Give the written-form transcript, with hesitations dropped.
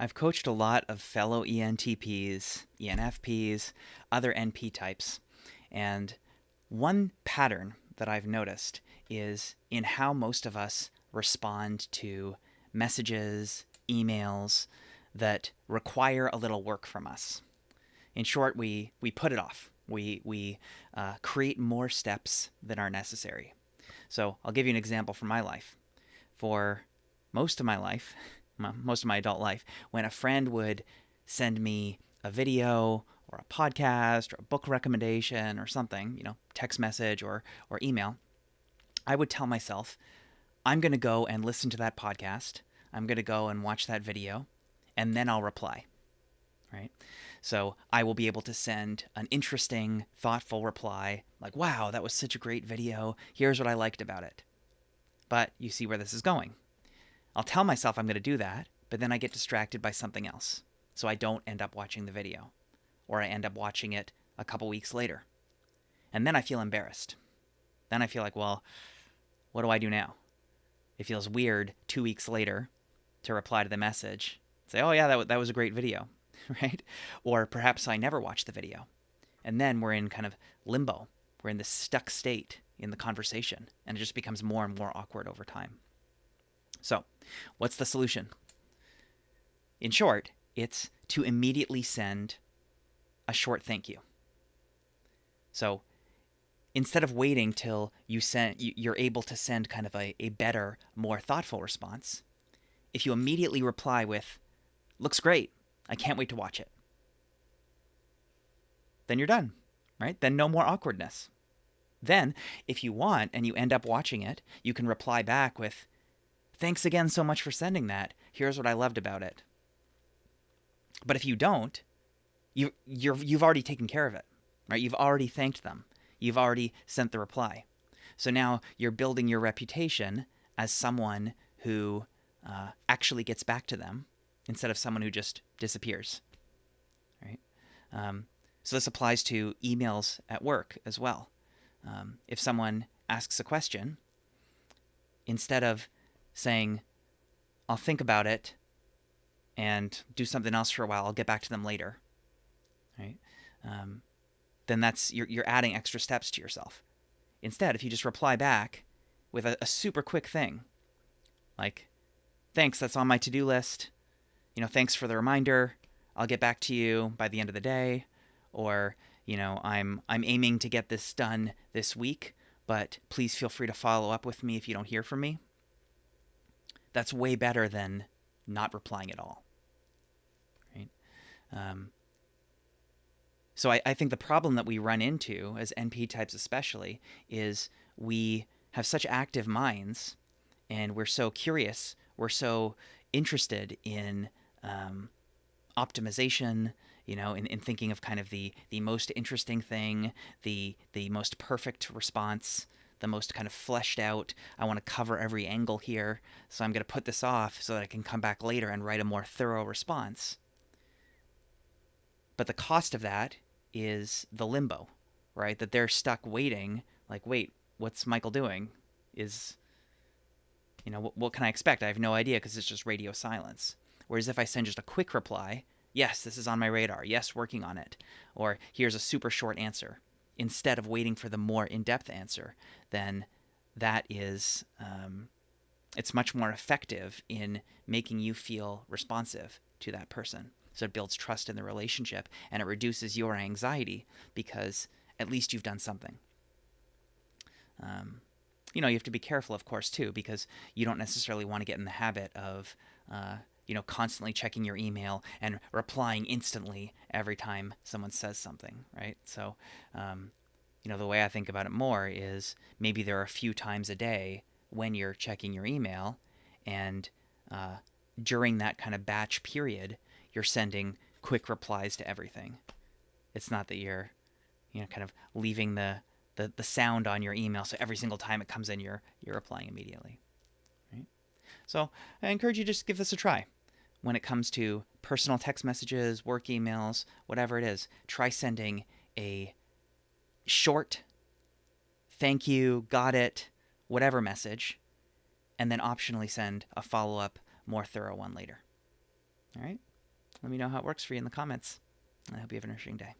I've coached a lot of fellow ENTPs, ENFPs, other NP types, and one pattern that I've noticed is in how most of us respond to messages, emails that require a little work from us. In short, we put it off. We create more steps than are necessary. So I'll give you an example from my life. For most of my life, most of my adult life, when a friend would send me a video or a podcast or a book recommendation or something, text message or email, I would tell myself, I'm going to go and listen to that podcast. I'm going to go and watch that video, and then I'll reply, right? So I will be able to send an interesting, thoughtful reply like, wow, that was such a great video. Here's what I liked about it. But you see where this is going. I'll tell myself I'm going to do that, but then I get distracted by something else. So I don't end up watching the video, or I end up watching it a couple weeks later. And then I feel embarrassed. Then I feel like, well, what do I do now? It feels weird 2 weeks later to reply to the message, say, oh yeah, that was a great video, right? Or perhaps I never watched the video. And then we're in kind of limbo. We're in this stuck state in the conversation, and it just becomes more and more awkward over time. So, what's the solution? In short, it's to immediately send a short thank you. So, instead of waiting till you're able to send kind of a better, more thoughtful response, if you immediately reply with, looks great, I can't wait to watch it, then you're done, right? Then no more awkwardness. Then, if you want and you end up watching it, you can reply back with, thanks again so much for sending that. Here's what I loved about it. But if you don't, you've already taken care of it, right? You've already thanked them. You've already sent the reply. So now you're building your reputation as someone who actually gets back to them instead of someone who just disappears, right? So this applies to emails at work as well. If someone asks a question, instead of saying, I'll think about it and do something else for a while, I'll get back to them later, right? Then that's you're adding extra steps to yourself. Instead, if you just reply back with a super quick thing, like, thanks, that's on my to-do list. Thanks for the reminder. I'll get back to you by the end of the day. Or, I'm aiming to get this done this week, but please feel free to follow up with me if you don't hear from me. That's way better than not replying at all, right? So I think the problem that we run into as NP types especially is we have such active minds, and we're so curious, we're so interested in optimization, in thinking of kind of the most interesting thing, the most perfect response, the most kind of fleshed out, I want to cover every angle here, so I'm going to put this off so that I can come back later and write a more thorough response. But the cost of that is the limbo, right? That they're stuck waiting, like, wait, what's Michael doing? What can I expect? I have no idea because it's just radio silence. Whereas if I send just a quick reply, yes, this is on my radar, yes, working on it, or here's a super short answer, instead of waiting for the more in-depth answer, then that is, it's much more effective in making you feel responsive to that person. So it builds trust in the relationship, and it reduces your anxiety because at least you've done something. You have to be careful, of course, too, because you don't necessarily want to get in the habit of, constantly checking your email and replying instantly every time someone says something, right? So, the way I think about it more is maybe there are a few times a day when you're checking your email, and during that kind of batch period, you're sending quick replies to everything. It's not that you're, kind of leaving the sound on your email, so every single time it comes in, you're replying immediately, right? So I encourage you to just give this a try. When it comes to personal text messages, work emails, whatever it is, try sending a short, thank you, got it, whatever message, and then optionally send a follow-up, more thorough one later. All right? Let me know how it works for you in the comments. I hope you have an interesting day.